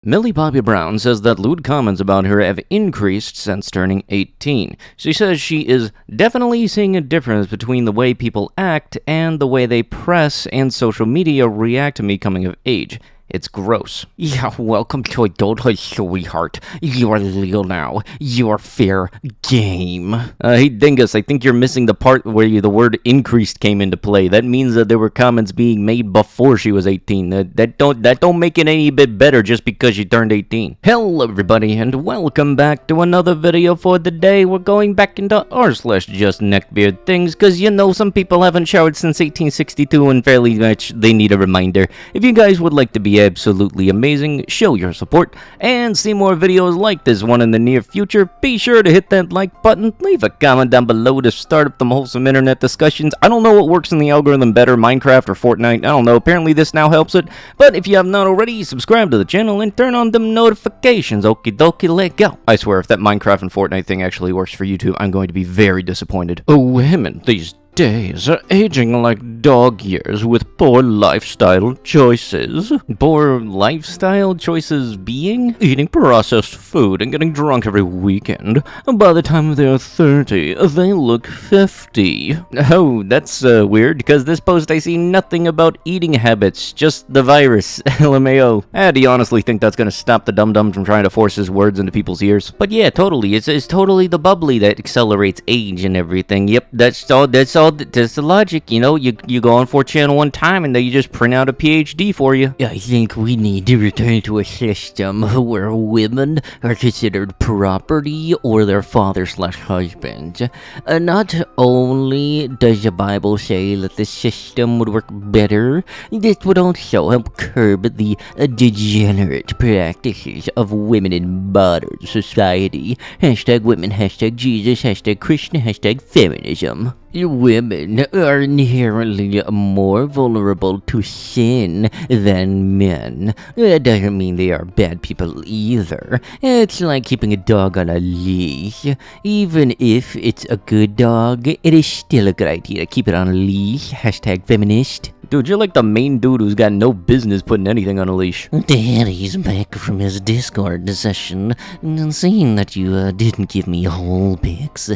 Millie Bobby Brown says that lewd comments about her have increased since turning 18. She says she is definitely seeing a difference between the way people act and the way they press and social media react to me coming of age. It's gross. Yeah, welcome to adulthood, sweetheart. You are legal now. You are fair game. Hey, Dingus, I think you're missing the part where the word increased came into play. That means that there were comments being made before she was 18. That don't make it any bit better just because she turned 18. Hello, everybody, and welcome back to another video for the day. We're going back into r/justneckbeardthings, because, you know, some people haven't showered since 1862, and fairly much they need a reminder. If you guys would like to be absolutely amazing, show your support, and see more videos like this one in the near future, be sure to hit that like button, leave a comment down below to start up them wholesome internet discussions. I don't know what works in the algorithm better, Minecraft or Fortnite, I don't know, apparently this now helps it, but if you have not already, subscribe to the channel and turn on them notifications. Okie dokie, let go. I swear, if that Minecraft and Fortnite thing actually works for YouTube, I'm going to be very disappointed. Oh, women, these days are aging like dog years with poor lifestyle choices. Poor lifestyle choices being? Eating processed food and getting drunk every weekend. By the time they're 30, they look 50. Oh, that's weird, because this post I see nothing about eating habits, just the virus. LMAO. Do you honestly think that's gonna stop the dum-dum from trying to force his words into people's ears? But yeah, totally. It's totally the bubbly that accelerates age and everything. Yep, that's the logic, you know. You go on 4chan one time and they just print out a PhD for you. I think we need to return to a system where women are considered property or their father/husband. Not only does the Bible say that the system would work better, this would also help curb the degenerate practices of women in modern society. Hashtag women, hashtag Jesus, hashtag Krishna, hashtag feminism. Women are inherently more vulnerable to sin than men. That doesn't mean they are bad people either. It's like keeping a dog on a leash. Even if it's a good dog, it is still a good idea to keep it on a leash. Hashtag feminist. Dude, you're like the main dude who's got no business putting anything on a leash. Daddy's back from his Discord session, and seeing that you didn't give me whole pics,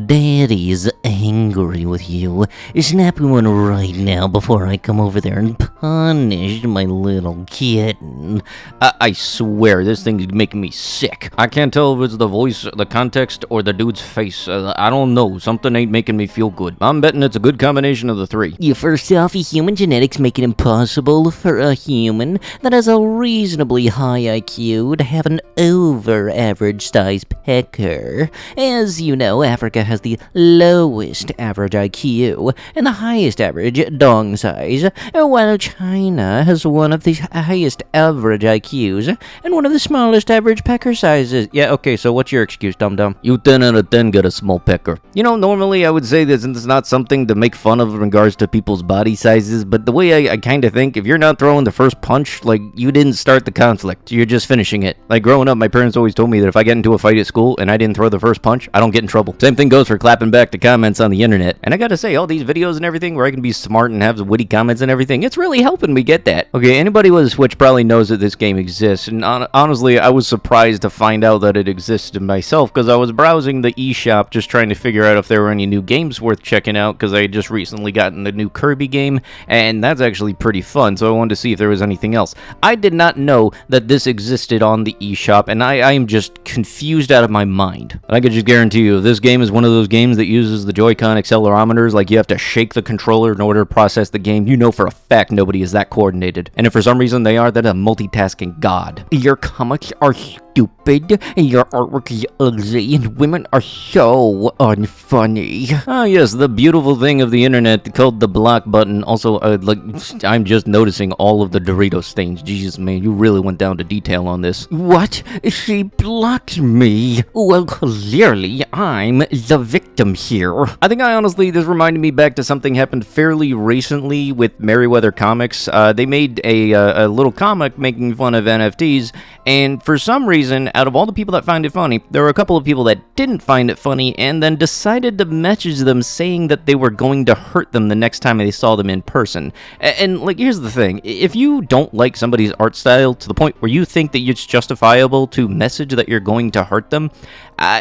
Daddy's angry with you. Snap one right now before I come over there and punish my little kitten. I swear, this thing is making me sick. I can't tell if it's the voice, the context, or the dude's face. I don't know. Something ain't making me feel good. I'm betting it's a good combination of the three. Yeah, first off, human genetics make it impossible for a human that has a reasonably high IQ to have an over-average size pecker. As you know, Africa has the lowest average IQ and the highest average dong size, while China has one of the highest average IQs and one of the smallest average pecker sizes. Yeah, okay, so what's your excuse, dum-dum? You 10 out of 10 got a small pecker. You know, normally I would say this is not something to make fun of in regards to people's body sizes, but the way I kind of think, if you're not throwing the first punch, like, you didn't start the conflict, you're just finishing it. Like, growing up, my parents always told me that if I get into a fight at school and I didn't throw the first punch, I don't get in trouble. Same thing goes for clapping back to comments on the internet. And I gotta say, all these videos and everything where I can be smart and have witty comments and everything, it's really helping me get that. Okay, anybody with a Switch probably knows that this game exists, and honestly, I was surprised to find out that it existed myself, because I was browsing the eShop just trying to figure out if there were any new games worth checking out, because I had just recently gotten the new Kirby game, and that's actually pretty fun, so I wanted to see if there was anything else. I did not know that this existed on the eShop, and I am just confused out of my mind. I could just guarantee you, this game is one of those games that uses the Joy-Con accelerometers, like you have to shake the controller in order to process the game. You know for a fact nobody is that coordinated. And if for some reason they are, that's a multitasking god. Your comics are stupid, your artwork is ugly, and women are so unfunny. Ah, yes, the beautiful thing of the internet called the block button. Also, like, I'm just noticing all of the Dorito stains. Jesus, man, you really went down to detail on this. What? She blocked me. Well, clearly, I'm the victim here. I think this reminded me back to something happened fairly recently with Merryweather Comics. They made a little comic making fun of NFTs, and for some reason, reason, out of all the people that find it funny, there were a couple of people that didn't find it funny and then decided to message them saying that they were going to hurt them the next time they saw them in person. And like, here's the thing. If you don't like somebody's art style to the point where you think that it's justifiable to message that you're going to hurt them,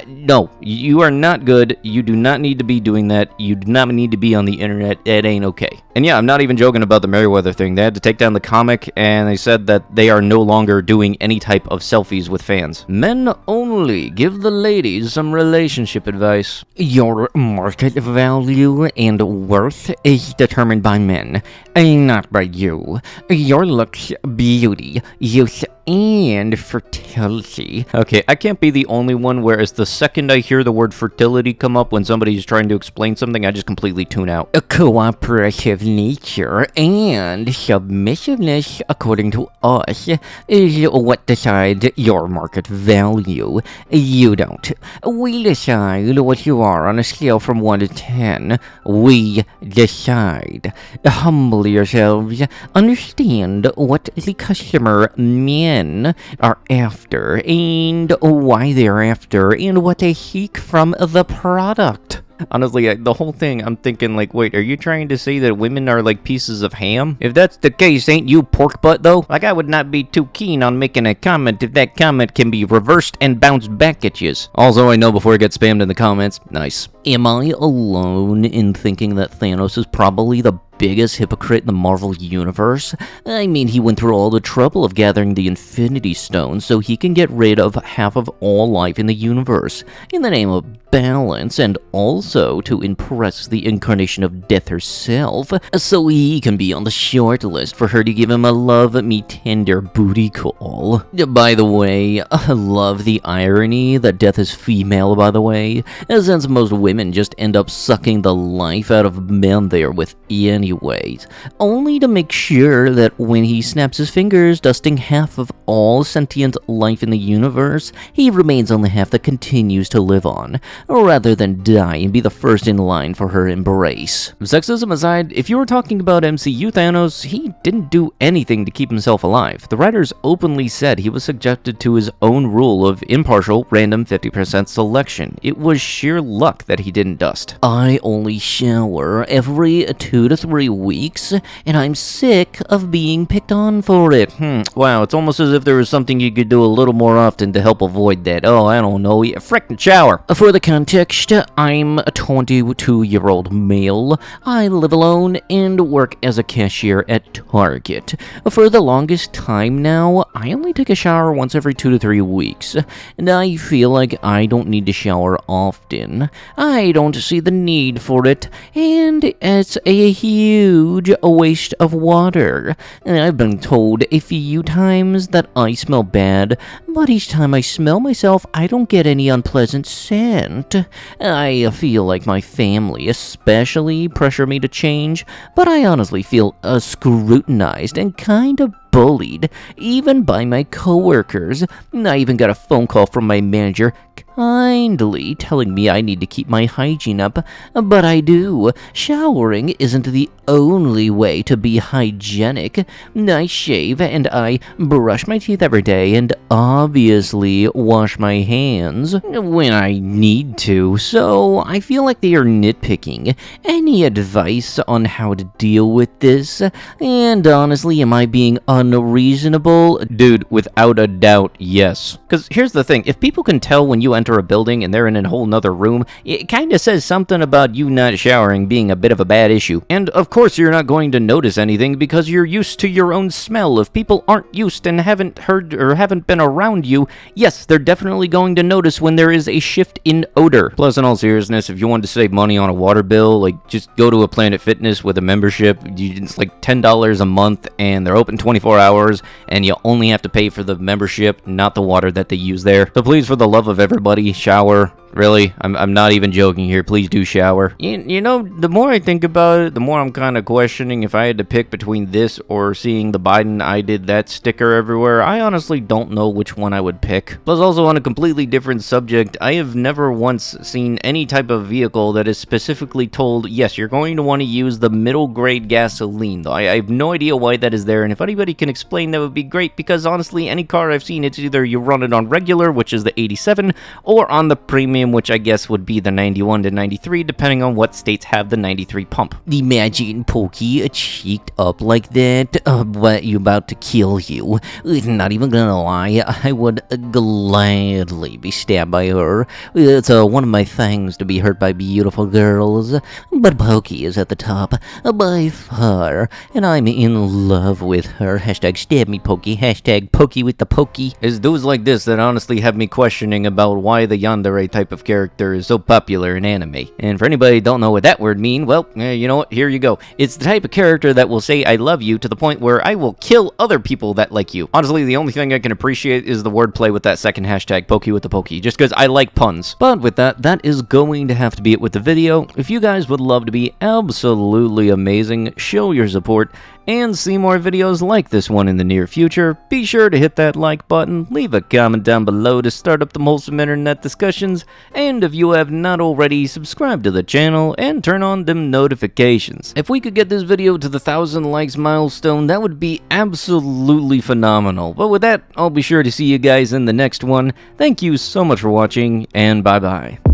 no, you are not good. You do not need to be doing that. You do not need to be on the internet. It ain't okay. And yeah, I'm not even joking about the Merriweather thing. They had to take down the comic, and they said that they are no longer doing any type of selfies with fans. Men only. Give the ladies some relationship advice. Your market value and worth is determined by men, not by you. Your looks, beauty, youth, and fertility. Okay, I can't be the only one, whereas the second I hear the word fertility come up when somebody's trying to explain something, I just completely tune out. A cooperative nature and submissiveness, according to us, is what decides your market value. You don't. We decide what you are on a scale from 1 to 10. We decide. Humble yourselves. Understand what the customer men are after, and why they're after, and what they seek from the product. Honestly, the whole thing, I'm thinking, like, wait, are you trying to say that women are like pieces of ham? If that's the case, ain't you pork butt, though? Like, I would not be too keen on making a comment if that comment can be reversed and bounced back at you. Also, I know before I get spammed in the comments. Nice. Am I alone in thinking that Thanos is probably the biggest hypocrite in the Marvel Universe? I mean, he went through all the trouble of gathering the Infinity Stones so he can get rid of half of all life in the universe, in the name of balance, and also to impress the incarnation of Death herself, so he can be on the short list for her to give him a love me tender booty call. By the way, I love the irony that Death is female, by the way, since most women just end up sucking the life out of men they're with anyways, only to make sure that when he snaps his fingers, dusting half of all sentient life in the universe, he remains on the half that continues to live on, rather than die and be the first in line for her embrace. Sexism aside, if you were talking about MCU Thanos, he didn't do anything to keep himself alive. The writers openly said he was subjected to his own rule of impartial, random 50% selection. It was sheer luck that he didn't dust. I only shower every 2 to 3 weeks, and I'm sick of being picked on for it. Wow, it's almost as if there was something you could do a little more often to help avoid that. Oh, I don't know, a frickin' shower. For the context, I'm a 22-year-old male. I live alone and work as a cashier at Target. For the longest time now, I only take a shower once every 2 to 3 weeks, and I feel like I don't need to shower often. I don't see the need for it, and it's a huge waste of water. I've been told a few times that I smell bad, but each time I smell myself, I don't get any unpleasant scent. I feel like my family especially pressure me to change, but I honestly feel scrutinized and kind of bullied, even by my coworkers. I even got a phone call from my manager kindly telling me I need to keep my hygiene up, but I do. Showering isn't the only way to be hygienic. I shave and I brush my teeth every day and obviously wash my hands when I need to, so I feel like they are nitpicking. Any advice on how to deal with this? And honestly, am I being unreasonable? Dude, without a doubt, yes. Because here's the thing, if people can tell when you enter a building and they're in a whole nother room, it kinda says something about you not showering being a bit of a bad issue. And of course you're not going to notice anything because you're used to your own smell. If people aren't used and haven't heard or haven't been around you, yes, they're definitely going to notice when there is a shift in odor. Plus, in all seriousness, if you want to save money on a water bill, like, just go to a Planet Fitness with a membership. It's like $10 a month, and they're open 24 hours, and you only have to pay for the membership, not the water that they use there. So please, for the love of everybody, shower. Really? I'm not even joking here. Please do shower. You know, the more I think about it, the more I'm kind of questioning if I had to pick between this or seeing the Biden I did that sticker everywhere. I honestly don't know which one I would pick. Plus, also on a completely different subject, I have never once seen any type of vehicle that is specifically told, yes, you're going to want to use the middle grade gasoline, though. I have no idea why that is there, and if anybody can explain, that would be great, because honestly, any car I've seen, it's either you run it on regular, which is the 87, or on the premium, which I guess would be the 91 to 93, depending on what states have the 93 pump. Imagine Pokey cheeked up like that, but you about to kill you. Not even gonna lie, I would gladly be stabbed by her. It's one of my things to be hurt by beautiful girls, but Pokey is at the top by far, and I'm in love with her. Hashtag stab me Pokey, hashtag Pokey with the Pokey. It's dudes like this that honestly have me questioning about why the Yandere type of character is so popular in anime. And for anybody who don't know what that word mean, well, you know what, here you go. It's the type of character that will say I love you to the point where I will kill other people that like you. Honestly, the only thing I can appreciate is the wordplay with that second hashtag, Pokey with the Pokey, just because I like puns. But with that, that is going to have to be it with the video. If you guys would love to be absolutely amazing, show your support, and see more videos like this one in the near future, be sure to hit that like button, leave a comment down below to start up the wholesome internet discussions, and if you have not already, subscribe to the channel and turn on them notifications. If we could get this video to the 1,000 likes milestone, that would be absolutely phenomenal. But with that, I'll be sure to see you guys in the next one. Thank you so much for watching, and bye-bye.